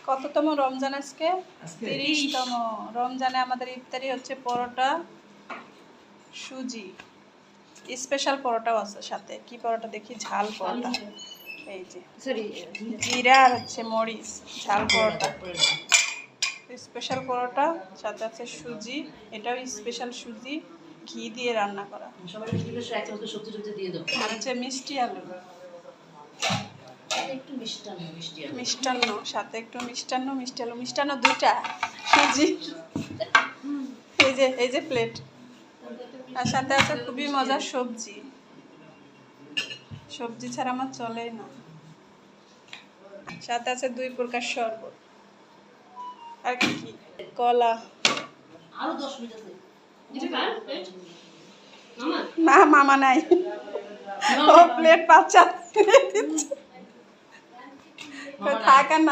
কততম রমজান আজকে? 30তম রমজানে আমাদের ইফতারি হচ্ছে পরোটা, সুজি, স্পেশাল পরোটাও আছে সাথে। কি পরোটা দেখি? ঝাল পরোটা। এই যে জিরা আর হচ্ছে মরিচ ঝাল পরোটা, স্পেশাল পরোটা। সাথে আছে সুজি, এটাও স্পেশাল সুজি, ঘি দিয়ে রান্না করা। আর হচ্ছে মিষ্টি আলু, মিষ্টান্ন, সাথে একটু মিষ্টান্ন, মিষ্টি আলু, মিষ্টান্ন দুইটা, সুজি। এই যে প্লেট। আর সাথে আছে খুবই মজার সবজি। সবজি ছাড়া আমার চলেই না। সাথে আছে 2 প্রকার শরবত। আর কি কি? কলা। আরো 10 মিনিট আছে। না, মামা নাই। ও প্লেট বাচ্চা থাক আর না